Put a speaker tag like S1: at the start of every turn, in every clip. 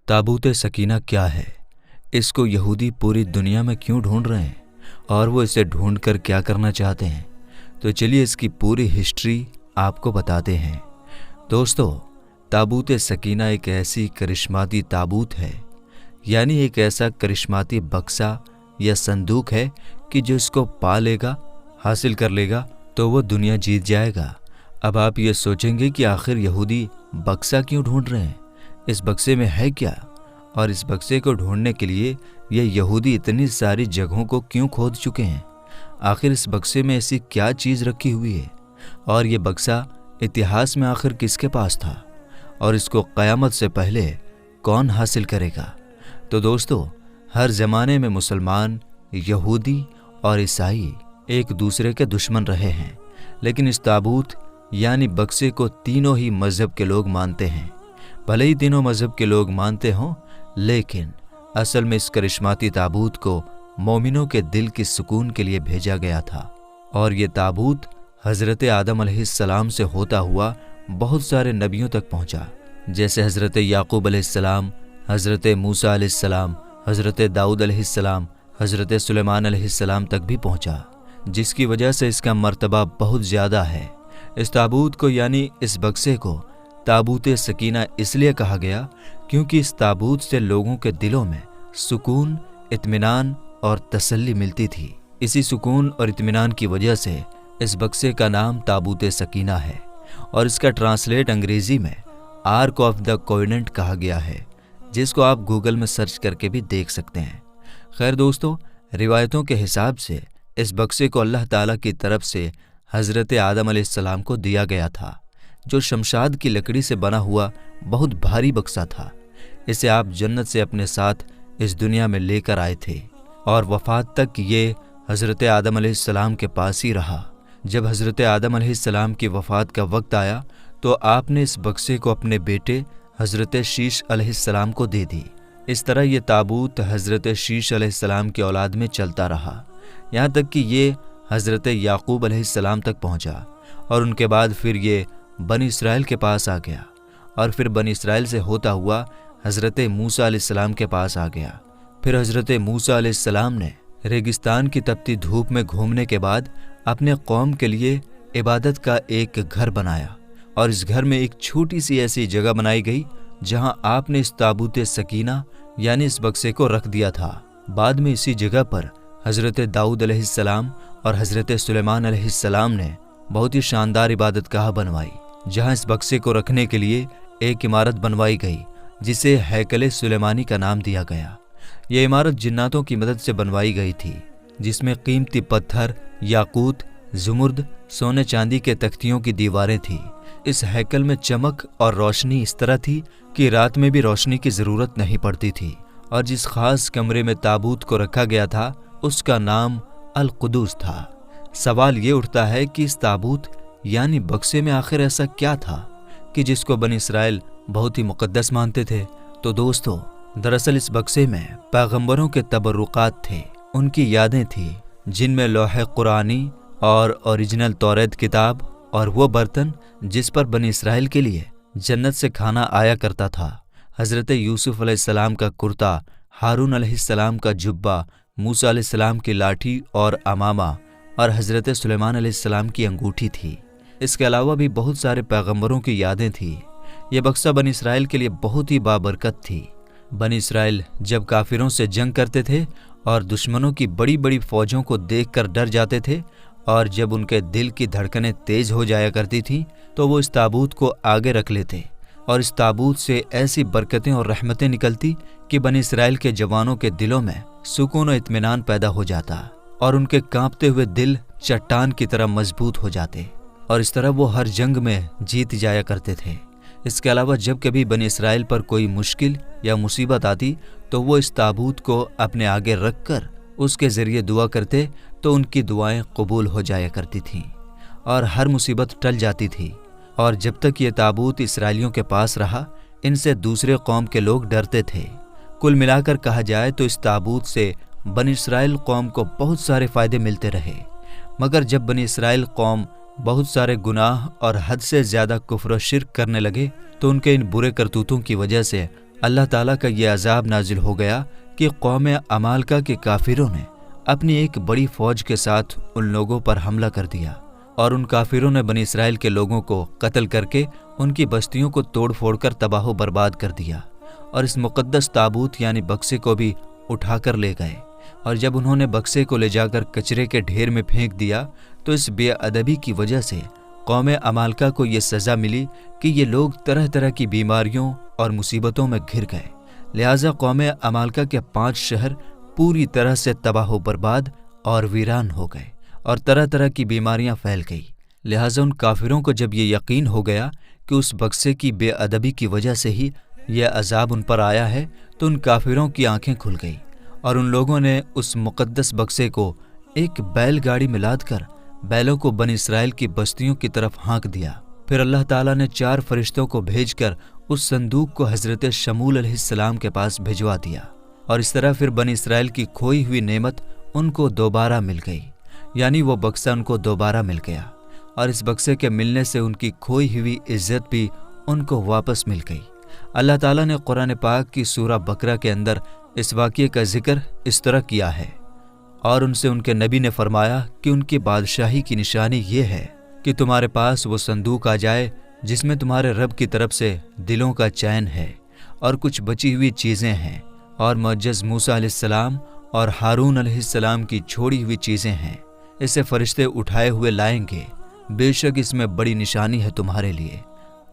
S1: ताबूत सकीना क्या है, इसको यहूदी पूरी दुनिया में क्यों ढूंढ रहे हैं और वो इसे ढूंढकर क्या करना चाहते हैं? तो चलिए इसकी पूरी हिस्ट्री आपको बताते हैं। दोस्तों, ताबूत सकीना एक ऐसी करिश्माती ताबूत है, यानी एक ऐसा करिश्माती बक्सा या संदूक है कि जो इसको पा लेगा, हासिल कर लेगा तो वो दुनिया जीत जाएगा। अब आप ये सोचेंगे कि आखिर यहूदी बक्सा क्यों ढूंढ रहे हैं, इस बक्से में है क्या, और इस बक्से को ढूंढने के लिए ये यहूदी इतनी सारी जगहों को क्यों खोद चुके हैं। आखिर इस बक्से में ऐसी क्या चीज़ रखी हुई है, और ये बक्सा इतिहास में आखिर किसके पास था, और इसको क़यामत से पहले कौन हासिल करेगा। तो दोस्तों, हर ज़माने में मुसलमान, यहूदी और ईसाई एक दूसरे के दुश्मन रहे हैं, लेकिन इस ताबूत यानी बक्से को तीनों ही मज़हब के लोग मानते हैं। भले ही तीनों मज़हब के लोग मानते हों, लेकिन असल में इस करिश्माती ताबूत को मोमिनों के दिल की सुकून के लिए भेजा गया था। और ये ताबूत हज़रत आदम अलैहिस्सलाम से होता हुआ बहुत सारे नबियों तक पहुँचा, जैसे हज़रत याकूब अलैहिस्सलाम, हज़रत मूसा अलैहिस्सलाम, हज़रत दाऊद अलैहिस्सलाम, हज़रत सुलेमान अलैहिस्सलाम तक भी पहुँचा, जिसकी वजह से इसका मर्तबा बहुत ज़्यादा है। इस ताबूत को यानी इस बक्से को ताबूत सकीना इसलिए कहा गया क्योंकि इस ताबूत से लोगों के दिलों में सुकून, इत्मीनान और तसल्ली मिलती थी। इसी सुकून और इत्मीनान की वजह से इस बक्से का नाम ताबूत सकीना है, और इसका ट्रांसलेट अंग्रेज़ी में आर्क ऑफ द कोवेनेंट कहा गया है, जिसको आप गूगल में सर्च करके भी देख सकते हैं। खैर दोस्तों, रिवायतों के हिसाब से इस बक्से को अल्लाह ताला की तरफ से हज़रत आदम अलैहिस्सलाम को दिया गया था, जो शमशाद की लकड़ी से बना हुआ बहुत भारी बक्सा था। इसे आप जन्नत से अपने साथ इस दुनिया में लेकर आए थे, और वफ़ात तक ये हज़रत आदम अलैहिस्सलाम के पास ही रहा। जब हज़रत आदम अलैहिस्सलाम की वफ़ात का वक्त आया तो आपने इस बक्से को अपने बेटे हज़रत शीश अलैहिस्सलाम को दे दी। इस तरह ये ताबूत हज़रत शीश अलैहिस्सलाम की औलाद में चलता रहा, यहाँ तक कि ये हज़रत याकूब अलैहिस्सलाम तक पहुँचा, और उनके बाद फिर ये बनी इसराइल के पास आ गया, और फिर बनी इसराइल से होता हुआ हज़रत मूसा अलैहिस्सलाम के पास आ गया। फिर हज़रत मूसा अलैहिस्सलाम ने रेगिस्तान की तपती धूप में घूमने के बाद अपने कौम के लिए इबादत का एक घर बनाया, और इस घर में एक छोटी सी ऐसी जगह बनाई गई जहां आपने इस ताबूत सकीना यानी इस बक्से को रख दिया था। बाद में इसी जगह पर हज़रत दाऊद अलैहिस्सलाम और हज़रत सुलेमान अलैहिस्सलाम ने बहुत ही शानदार इबादतगाह बनवाई, जहां इस बक्से को रखने के लिए एक इमारत बनवाई गई, जिसे हैकल सुलेमानी का नाम दिया गया। ये इमारत जिन्नातों की मदद से बनवाई गई थी, जिसमें कीमती पत्थर, याकूत, जुमुर्द, सोने चांदी के तख्तियों की दीवारें थी। इस हैकल में चमक और रोशनी इस तरह थी कि रात में भी रोशनी की ज़रूरत नहीं पड़ती थी, और जिस खास कमरे में ताबूत को रखा गया था उसका नाम अल कुदूस था। सवाल ये उठता है कि इस ताबूत यानी बक्से में आखिर ऐसा क्या था कि जिसको बनी इसराइल बहुत ही मुक़द्दस मानते थे। तो दोस्तों, दरअसल इस बक्से में पैगंबरों के तबर्रुकात थे, उनकी यादें थी, जिनमें लौह कुरानी और ओरिजिनल तौरात किताब और वो बर्तन जिस पर बनी इसराइल के लिए जन्नत से खाना आया करता था, हज़रत यूसुफ अलैहिस्सलाम का कुर्ता, हारून अलैहिस्सलाम का जुब्बा, मूसा अलैहिस्सलाम की लाठी और अमामा, और हज़रत सुलेमान अलैहिस्सलाम की अंगूठी थी। इसके अलावा भी बहुत सारे पैगंबरों की यादें थी। ये बक्सा बनी इसराइल के लिए बहुत ही बाबरकत थी। बनी इसराइल जब काफिरों से जंग करते थे और दुश्मनों की बड़ी बड़ी फौजों को देखकर डर जाते थे, और जब उनके दिल की धड़कनें तेज हो जाया करती थीं, तो वो इस ताबूत को आगे रख लेते, और इस ताबूत से ऐसी बरकतें और रहमतें निकलती कि बनी इसराइल के जवानों के दिलों में सुकून और इत्मीनान पैदा हो जाता, और उनके कांपते हुए दिल चट्टान की तरह मजबूत हो जाते, और इस तरह वो हर जंग में जीत जाया करते थे। इसके अलावा जब कभी बनी इसराइल पर कोई मुश्किल या मुसीबत आती तो वो इस ताबूत को अपने आगे रखकर उसके ज़रिए दुआ करते, तो उनकी दुआएं कबूल हो जाया करती थीं और हर मुसीबत टल जाती थी। और जब तक ये ताबूत इसराइलियों के पास रहा, इनसे दूसरे कौम के लोग डरते थे। कुल मिलाकर कहा जाए तो इस ताबूत से बनी इसराइल कौम को बहुत सारे फ़ायदे मिलते रहे, मगर जब बनी इसराइल कौम बहुत सारे गुनाह और हद से ज़्यादा कुफ्र और शिर्क करने लगे, तो उनके इन बुरे करतूतों की वजह से अल्लाह ताला का ये अजाब नाजिल हो गया कि कौम अमालका के काफिरों ने अपनी एक बड़ी फौज के साथ उन लोगों पर हमला कर दिया और उन काफिरों ने बनी इसराइल के लोगों को कत्ल करके उनकी बस्तियों को तोड़ फोड़ कर तबाह बर्बाद कर दिया और इस मुकद्दस ताबूत यानी बक्से को भी उठाकर ले गए। और जब उन्होंने बक्से को ले जाकर कचरे के ढेर में फेंक दिया तो इस बेअदबी की वजह से कौम अमालका को ये सज़ा मिली कि ये लोग तरह तरह की बीमारियों और मुसीबतों में घिर गए। लिहाजा कौम अमालका के 5 शहर पूरी तरह से तबाह बर्बाद और वीरान हो गए और तरह तरह की बीमारियां फैल गई। लिहाजा उन काफिरों को जब ये यकीन हो गया कि उस बक्से की बेअदबी की वजह से ही यह अजाब उन पर आया है तो उन काफिरों की आंखें खुल गई और उन लोगों ने उस मुकद्दस बक्से को एक बैलगाड़ी में लाद कर बैलों को बनी इसराइल की बस्तियों की तरफ हाँक दिया। फिर अल्लाह ताला ने 4 फरिश्तों को भेजकर उस संदूक को हजरत शमूल अलैहिस्सलाम के पास भिजवा दिया और इस तरह फिर बनी इसराइल की खोई हुई नेमत उनको दोबारा मिल गई, यानी वो बक्सा उनको दोबारा मिल गया और इस बक्से के मिलने से उनकी खोई हुई इज्जत भी उनको वापस मिल गई। अल्लाह ताला ने कुरान पाक की सूरा बकरा के अंदर इस वाक़ये का जिक्र इस तरह किया है और उनसे उनके नबी ने फरमाया कि उनकी बादशाही की निशानी ये है कि तुम्हारे पास वो संदूक आ जाए जिसमें तुम्हारे रब की तरफ से दिलों का चैन है और कुछ बची हुई चीज़ें हैं और मुअज्जज़ मूसा अलैहिस्सलाम और हारून अलैहिस्सलाम की छोड़ी हुई चीज़ें हैं। इसे फरिश्ते उठाए हुए लाएंगे, बेशक इसमें बड़ी निशानी है तुम्हारे लिए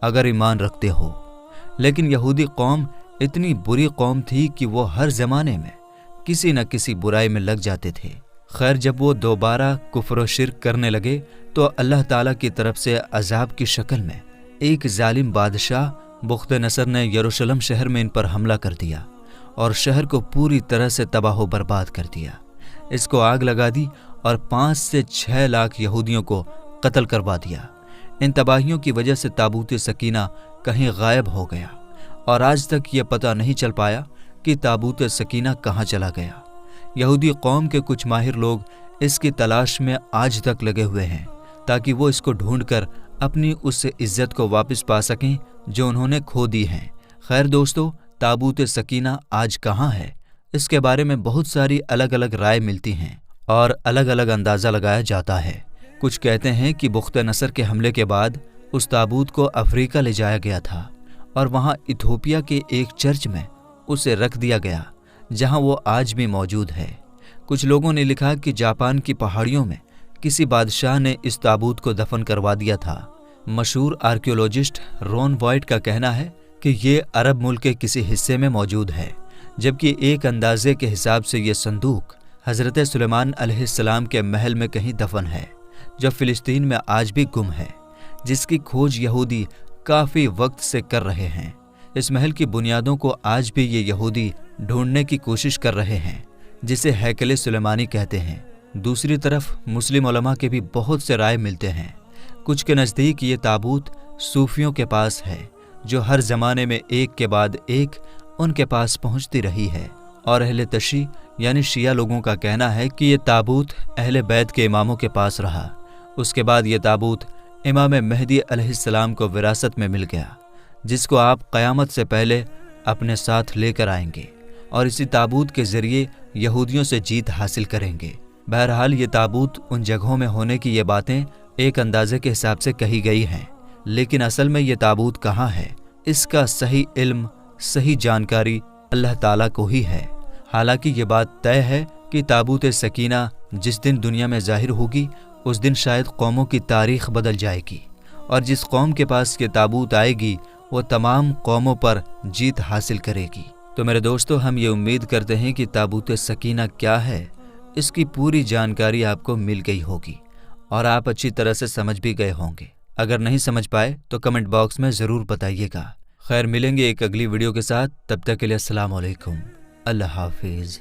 S1: अगर ईमान रखते हो। लेकिन यहूदी कौम इतनी बुरी कौम थी कि वो हर ज़माने में किसी न किसी बुराई में लग जाते थे। खैर, जब वो दोबारा कुफ्र व शिर्क करने लगे तो अल्लाह ताला की तरफ से अजाब की शक्ल में एक जालिम बादशाह बुख्त नसर ने यरूशलेम शहर में इन पर हमला कर दिया और शहर को पूरी तरह से तबाह बर्बाद कर दिया। इसको आग लगा दी और 5 से 6 लाख यहूदियों को कत्ल करवा दिया। इन तबाहियों की वजह से ताबूत सकीना कहीं गायब हो गया और आज तक ये पता नहीं चल पाया कि ताबूत सकीना कहाँ चला गया। यहूदी कौम के कुछ माहिर लोग इसकी तलाश में आज तक लगे हुए हैं ताकि वो इसको ढूंढकर अपनी उस इज्जत को वापस पा सकें जो उन्होंने खो दी है। खैर दोस्तों, ताबूत सकीना आज कहाँ है, इसके बारे में बहुत सारी अलग अलग राय मिलती हैं और अलग अलग अंदाज़ा लगाया जाता है। कुछ कहते हैं कि बुख्त नसर के हमले के बाद उस ताबूत को अफ्रीका ले जाया गया था और वहाँ इथोपिया के एक चर्च में उसे रख दिया गया जहाँ वो आज भी मौजूद है। कुछ लोगों ने लिखा कि जापान की पहाड़ियों में किसी बादशाह ने इस ताबूत को दफन करवा दिया था। मशहूर आर्कियोलॉजिस्ट रॉन वॉइट का कहना है कि ये अरब मुल्क के किसी हिस्से में मौजूद है, जबकि एक अंदाजे के हिसाब से ये संदूक हज़रत सुलेमान अलैहिस्सलाम के महल में कहीं दफन है जो फ़िलिस्तीन में आज भी गुम है, जिसकी खोज यहूदी काफ़ी वक्त से कर रहे हैं। इस महल की बुनियादों को आज भी ये यहूदी ढूंढने की कोशिश कर रहे हैं, जिसे हैकल सुलेमानी कहते हैं। दूसरी तरफ मुस्लिम उलमा के भी बहुत से राय मिलते हैं। कुछ के नज़दीक ये ताबूत सूफियों के पास है जो हर ज़माने में एक के बाद एक उनके पास पहुंचती रही है, और अहले तशी यानी शिया लोगों का कहना है कि ये ताबूत अहले बैत के इमामों के पास रहा। उसके बाद ये ताबूत इमाम मेहदी अलैहिस्सलाम को विरासत में मिल गया, जिसको आप क़यामत से पहले अपने साथ लेकर आएंगे और इसी ताबूत के ज़रिए यहूदियों से जीत हासिल करेंगे। बहरहाल ये ताबूत उन जगहों में होने की ये बातें एक अंदाजे के हिसाब से कही गई हैं, लेकिन असल में ये ताबूत कहाँ है, इसका सही इल्म, सही जानकारी अल्लाह ताला को ही है। हालांकि ये बात तय है कि ताबूत सकीना जिस दिन दुनिया में ज़ाहिर होगी उस दिन शायद कौमों की तारीख़ बदल जाएगी, और जिस कौम के पास ये ताबूत आएगी वो तमाम कौमों पर जीत हासिल करेगी। तो मेरे दोस्तों, हम ये उम्मीद करते हैं कि ताबूत सकीना क्या है इसकी पूरी जानकारी आपको मिल गई होगी और आप अच्छी तरह से समझ भी गए होंगे। अगर नहीं समझ पाए तो कमेंट बॉक्स में ज़रूर बताइएगा। खैर, मिलेंगे एक अगली वीडियो के साथ, तब तक के लिए अस्सलाम वालेकुम, अल्लाह हाफिज़।